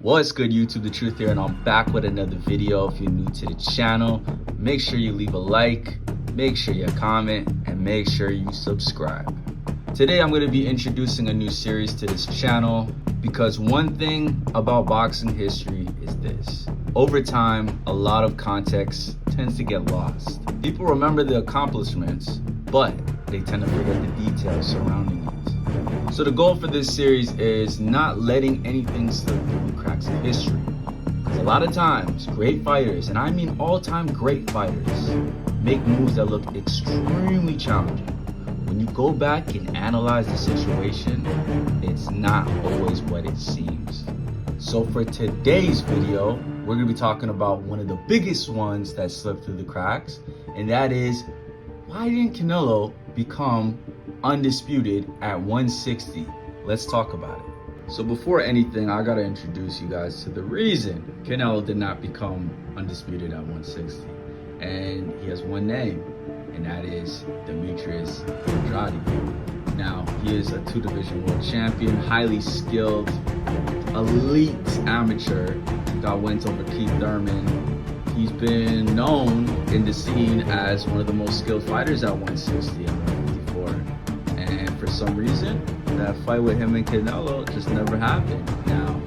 What's good, YouTube? The Truth here, and I'm back with another video. If you're new to the channel, make sure you leave a like, make sure you comment, and make sure you subscribe. Today I'm going to be introducing a new series to this channel because one thing about boxing history is this. Over time, a lot of context tends to get lost. People remember the accomplishments, but they tend to forget the details surrounding it. So the goal for this series is not letting anything slip through the cracks of history. Because a lot of times, great fighters, and I mean all-time great fighters, make moves that look extremely challenging. When you go back and analyze the situation, it's not always what it seems. So for today's video, we're going to be talking about one of the biggest ones that slipped through the cracks, and that is, why didn't Canelo become undisputed at 160? Let's talk about it. So before anything, I gotta introduce you guys to the reason Canelo did not become undisputed at 160. And he has one name, and that is Demetrius Andrade. Now, he is a 2-division world champion, highly skilled, elite amateur. Got wins over Keith Thurman. He's been known in the scene as one of the most skilled fighters at 160 and 154. And for some reason, that fight with him and Canelo just never happened. Now,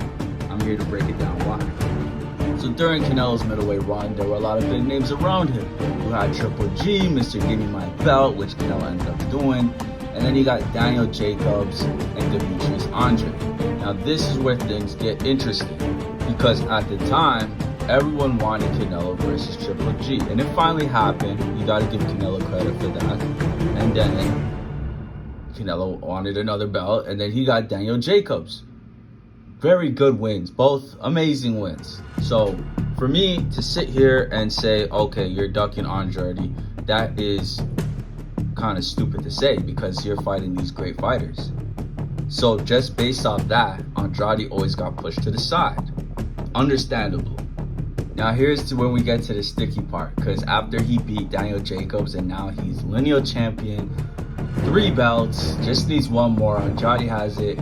I'm here to break it down why. So during Canelo's middleweight run, there were a lot of big names around him. You had Triple G, Mr. Give Me My Belt, which Canelo ended up doing. And then you got Daniel Jacobs and Demetrius Andrade. Now this is where things get interesting, because at the time, everyone wanted Canelo versus Triple G. And it finally happened. You gotta give Canelo credit for that. And then Canelo wanted another belt, and then he got Daniel Jacobs. Very good wins, both amazing wins. So for me to sit here and say, okay, you're ducking Andrade, that is kind of stupid to say because you're fighting these great fighters. So just based off that, Andrade always got pushed to the side. Understandable. Now here's to when we get to the sticky part, because after he beat Daniel Jacobs and now he's lineal champion, 3 belts, just needs one more. Andrade has it.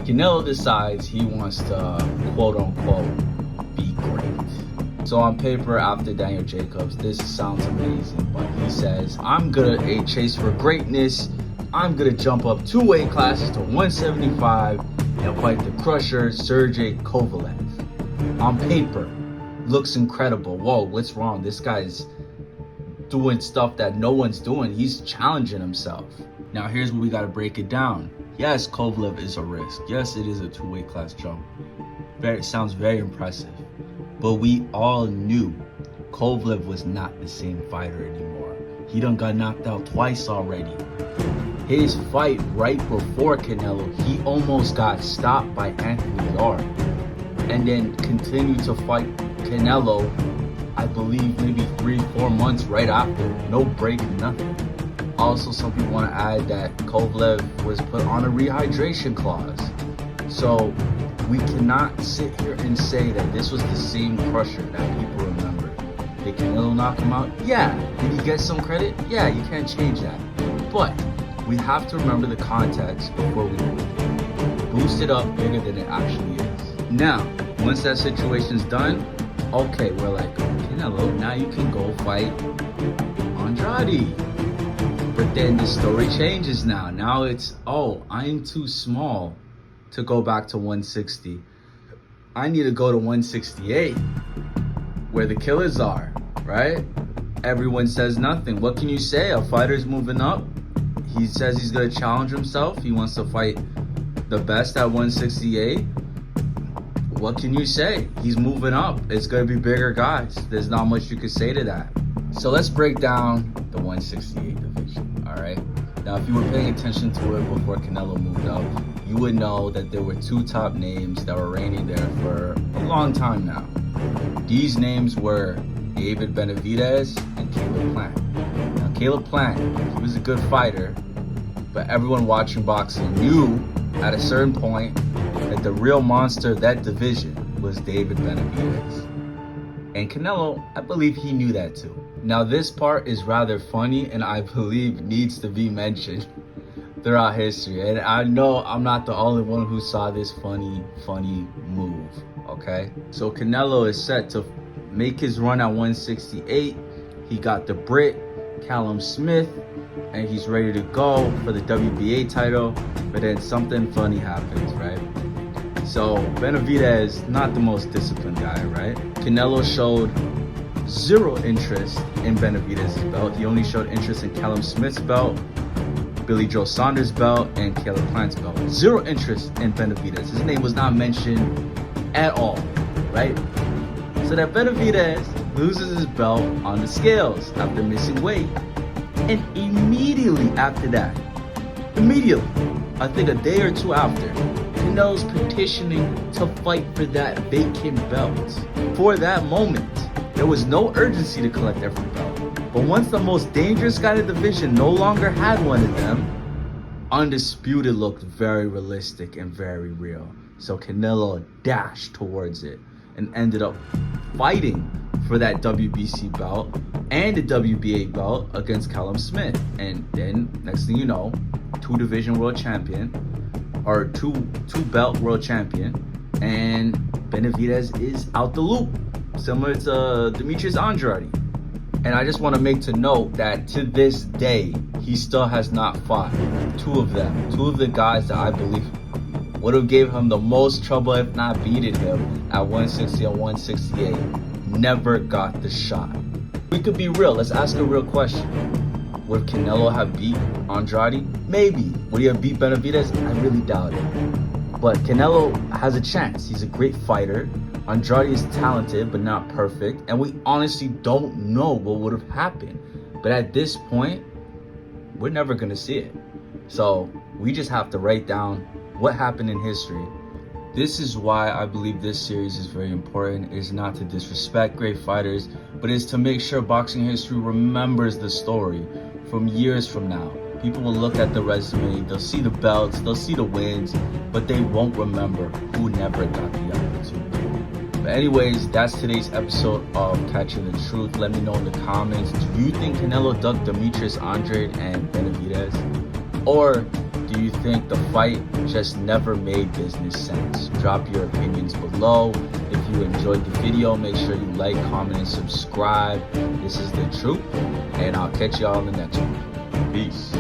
Canelo decides he wants to quote-unquote be great. So on paper, after Daniel Jacobs, this sounds amazing, but he says, I'm gonna chase for greatness. I'm gonna jump up 2 weight classes to 175 and fight the crusher Sergey Kovalev. On paper, looks incredible. Whoa, what's wrong? This guy's doing stuff that no one's doing. He's challenging himself. Now here's where we got to break it down. Yes, Kovalev is a risk. Yes, it is a 2-weight class jump. Sounds very impressive. But we all knew Kovalev was not the same fighter anymore. He done got knocked out twice already. His fight right before Canelo, he almost got stopped by Anthony Yarde, and then continued to fight Canelo, I believe maybe 3-4 months right after. No break, nothing. Also, some people want to add that Kovalev was put on a rehydration clause. So we cannot sit here and say that this was the same crusher that people remember. Did Canelo knock him out? Yeah. Did he get some credit? Yeah, you can't change that. But we have to remember the context before we boost it up bigger than it actually is. Now, once that situation's done, okay, we're like, Canelo, now you can go fight Andrade. But then the story changes now. Now it's, oh, I'm too small to go back to 160. I need to go to 168, where the killers are, right? Everyone says nothing. What can you say? A fighter's moving up. He says he's going to challenge himself. He wants to fight the best at 168. What can you say? He's moving up. It's going to be bigger guys. There's not much you could say to that. So let's break down the 168 division, all right? Now, if you were paying attention to it before Canelo moved up, you would know that there were 2 top names that were reigning there for a long time now. These names were David Benavidez and Caleb Plant. Now, Caleb Plant, he was a good fighter, but everyone watching boxing knew at a certain point that the real monster of that division was David Benavidez. And Canelo, I believe he knew that too. Now this part is rather funny and I believe needs to be mentioned throughout history. And I know I'm not the only one who saw this funny move, okay? okay? So Canelo is set to make his run at 168. He got the Brit, Callum Smith, and he's ready to go for the WBA title, but then something funny happens, right? So Benavidez, not the most disciplined guy, right? Canelo showed zero interest in Benavidez's belt. He only showed interest in Callum Smith's belt, Billy Joe Saunders' belt, and Caleb Plant's belt. Zero interest in Benavidez. His name was not mentioned at all, right? So that Benavidez loses his belt on the scales after missing weight. And immediately after that, I think a day or two after, Canelo's petitioning to fight for that vacant belt. For that moment, there was no urgency to collect every belt. But once the most dangerous guy in the division no longer had one of them, Undisputed looked very realistic and very real. So Canelo dashed towards it and ended up fighting for that WBC belt and the WBA belt against Callum Smith. And then next thing you know, two belt world champion, and Benavidez is out the loop, similar to Demetrius Andrade. And I just want to make to note that to this day, he still has not fought two of the guys that I believe would have gave him the most trouble, if not beaten him, at 160 and 168. Never got the shot. We could be real. Let's ask a real question. Would Canelo have beat Andrade? Maybe. Would he have beat Benavidez? I really doubt it. But Canelo has a chance. He's a great fighter. Andrade is talented, but not perfect. And we honestly don't know what would have happened. But at this point, we're never going to see it. So we just have to write down what happened in history. This is why I believe this series is very important. It's not to disrespect great fighters, but it's to make sure boxing history remembers the story from years from now. People will look at the resume, they'll see the belts, they'll see the wins, but they won't remember who never got the opportunity. But anyways, that's today's episode of Catching the Truth. Let me know in the comments, do you think Canelo ducked Demetrius Andrade and Benavidez? Or do you think the fight just never made business sense? Drop your opinions below. If you enjoyed the video, make sure you like, comment, and subscribe. This is The Truth, and I'll catch y'all in the next one. Peace.